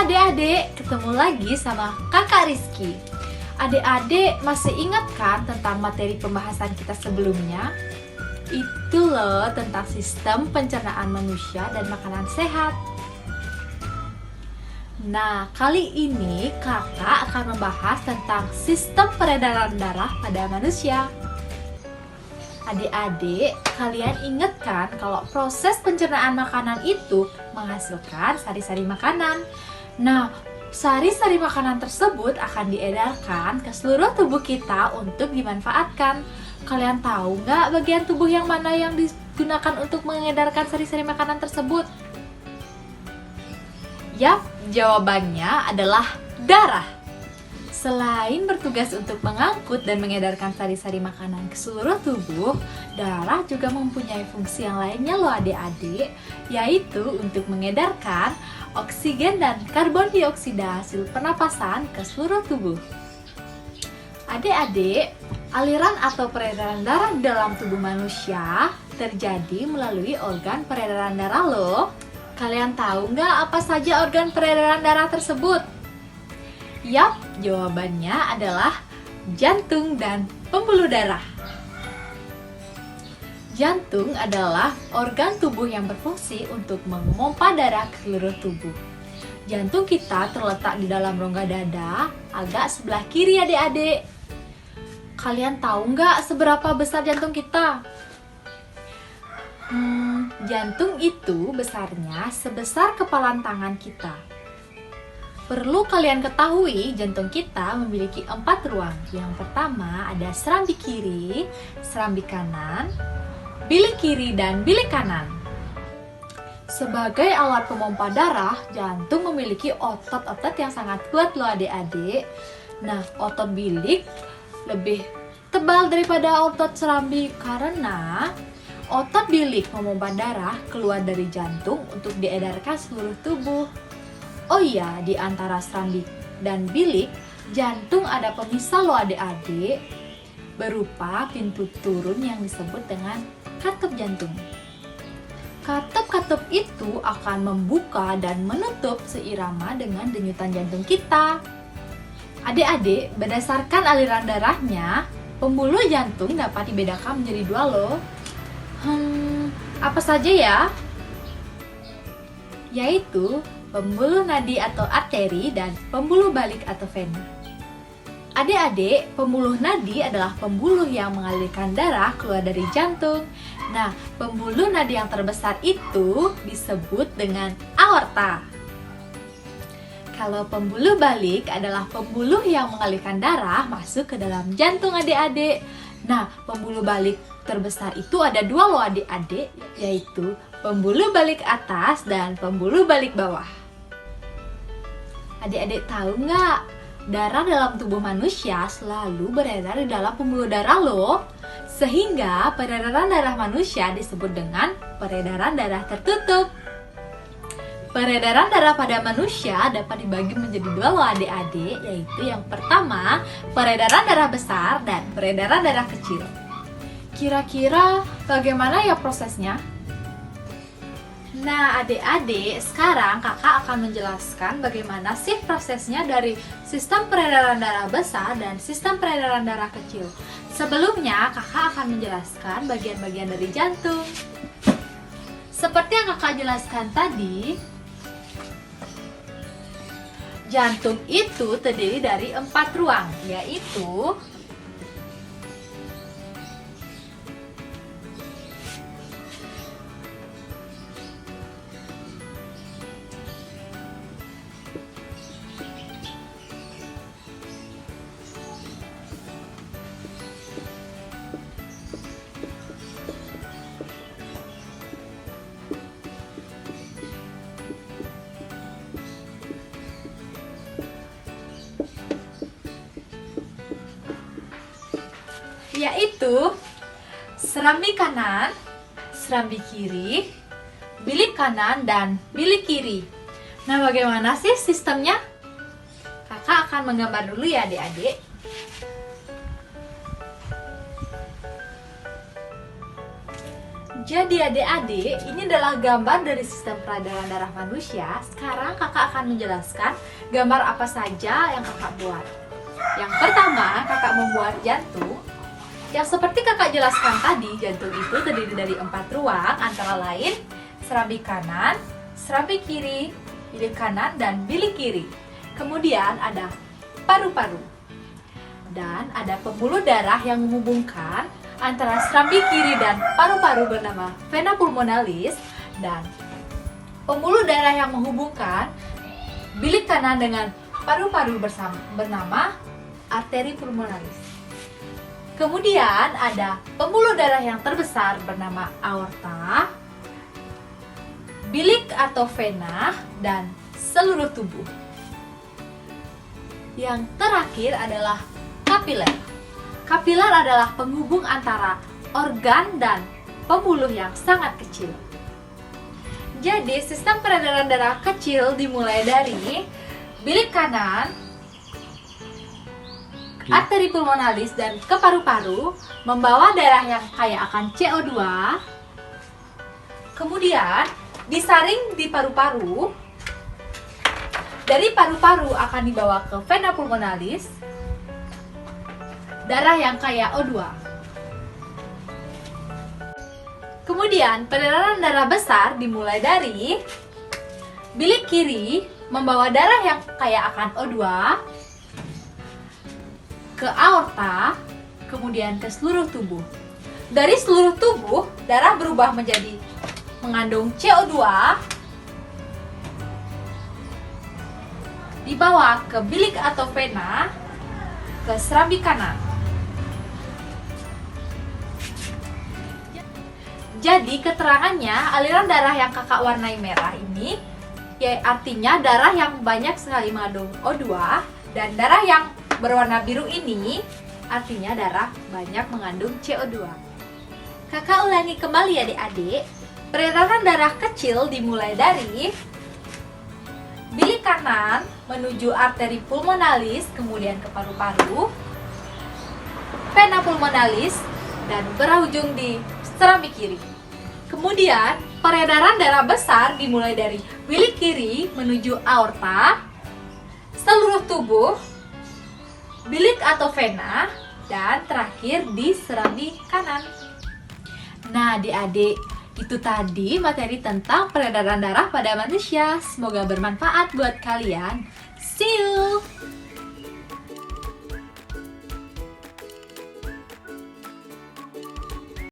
adik-adik, ketemu lagi sama kakak Rizky. Adik-adik masih ingat kan tentang materi pembahasan kita sebelumnya? Itu loh tentang sistem pencernaan manusia dan makanan sehat. Nah, kali ini kakak akan membahas tentang sistem peredaran darah pada manusia. Adik-adik, kalian ingat kan kalau proses pencernaan makanan itu menghasilkan sari-sari makanan. Nah, sari-sari makanan tersebut akan diedarkan ke seluruh tubuh kita untuk dimanfaatkan. Kalian tahu nggak bagian tubuh yang mana yang digunakan untuk mengedarkan sari-sari makanan tersebut? Yap, jawabannya adalah darah. Selain bertugas untuk mengangkut dan mengedarkan sari-sari makanan ke seluruh tubuh, darah juga mempunyai fungsi yang lainnya loh adik-adik, yaitu untuk mengedarkan oksigen dan karbon dioksida hasil pernapasan ke seluruh tubuh. Adik-adik, aliran atau peredaran darah di dalam tubuh manusia terjadi melalui organ peredaran darah loh. Kalian tahu nggak apa saja organ peredaran darah tersebut? Yap, jawabannya adalah jantung dan pembuluh darah. Jantung adalah organ tubuh yang berfungsi untuk memompa darah ke seluruh tubuh. Jantung kita terletak di dalam rongga dada, agak sebelah kiri adik-adik. Kalian tahu nggak seberapa besar jantung kita? Jantung itu besarnya sebesar kepalan tangan kita. Perlu kalian ketahui, jantung kita memiliki 4 ruang. Yang pertama ada serambi kiri, serambi kanan, bilik kiri, dan bilik kanan. Sebagai alat pemompa darah, jantung memiliki otot-otot yang sangat kuat loh adik-adik. Nah, otot bilik lebih tebal daripada otot serambi karena otot bilik memompa darah keluar dari jantung untuk diedarkan seluruh tubuh. Oh iya, di antara serambi dan bilik, jantung ada pemisah loh adik-adik, berupa pintu turun yang disebut dengan katup jantung. Katup-katup itu akan membuka dan menutup seirama dengan denyutan jantung kita. Adik-adik, berdasarkan aliran darahnya, pembuluh jantung dapat dibedakan menjadi 2 loh. Apa saja ya? Yaitu pembuluh nadi atau arteri dan pembuluh balik atau vena. Adik-adik, pembuluh nadi adalah pembuluh yang mengalirkan darah keluar dari jantung. Nah, pembuluh nadi yang terbesar itu disebut dengan aorta. Kalau pembuluh balik adalah pembuluh yang mengalirkan darah masuk ke dalam jantung adik-adik. Nah, pembuluh balik terbesar itu ada 2 loh adik-adik, yaitu pembuluh balik atas dan pembuluh balik bawah. Adik-adik tahu nggak? Darah dalam tubuh manusia selalu beredar di dalam pembuluh darah loh. Sehingga peredaran darah manusia disebut dengan peredaran darah tertutup. Peredaran darah pada manusia dapat dibagi menjadi 2 loh adik-adik, yaitu yang pertama peredaran darah besar dan peredaran darah kecil. Kira-kira bagaimana ya prosesnya? Nah adik-adik, sekarang kakak akan menjelaskan bagaimana sih prosesnya dari sistem peredaran darah besar dan sistem peredaran darah kecil. Sebelumnya kakak akan menjelaskan bagian-bagian dari jantung. Seperti yang kakak jelaskan tadi, jantung itu terdiri dari 4 ruang, yaitu serambi kanan, serambi kiri, bilik kanan, dan bilik kiri. Nah, bagaimana sih sistemnya? Kakak akan menggambar dulu ya adik-adik. Jadi adik-adik, ini adalah gambar dari sistem peredaran darah manusia. Sekarang kakak akan menjelaskan gambar apa saja yang kakak buat. Yang pertama, kakak membuat jantung. Yang seperti kakak jelaskan tadi, jantung itu terdiri dari 4 ruang, antara lain serambi kanan, serambi kiri, bilik kanan, dan bilik kiri. Kemudian ada paru-paru. Dan ada pembuluh darah yang menghubungkan antara serambi kiri dan paru-paru bernama vena pulmonalis, dan pembuluh darah yang menghubungkan bilik kanan dengan paru-paru bernama arteri pulmonalis. Kemudian ada pembuluh darah yang terbesar bernama aorta, bilik atau vena, dan seluruh tubuh. Yang terakhir adalah kapiler. Kapiler adalah penghubung antara organ dan pembuluh yang sangat kecil. Jadi, sistem peredaran darah kecil dimulai dari bilik kanan, arteri pulmonalis, dan ke paru-paru, membawa darah yang kaya akan CO2. Kemudian, disaring di paru-paru. Dari paru-paru akan dibawa ke vena pulmonalis, darah yang kaya O2. Kemudian peredaran darah besar dimulai dari bilik kiri, membawa darah yang kaya akan O2 ke aorta, kemudian ke seluruh tubuh. Dari seluruh tubuh, darah berubah menjadi mengandung CO2, dibawa ke bilik atau vena, ke serambi kanan. Jadi keterangannya, aliran darah yang kakak warnai merah ini ya artinya darah yang banyak sekali mengandung O2, dan darah yang berwarna biru ini artinya darah banyak mengandung CO2. Kakak ulangi kembali adik-adik. Peredaran darah kecil dimulai dari bilik kanan menuju arteri pulmonalis, kemudian ke paru-paru, vena pulmonalis, dan berujung di serambi kiri. Kemudian peredaran darah besar dimulai dari bilik kiri menuju aorta, seluruh tubuh, bilik atau vena, dan terakhir di serambi kanan. Nah, adik-adik, itu tadi materi tentang peredaran darah pada manusia. Semoga bermanfaat buat kalian. See you!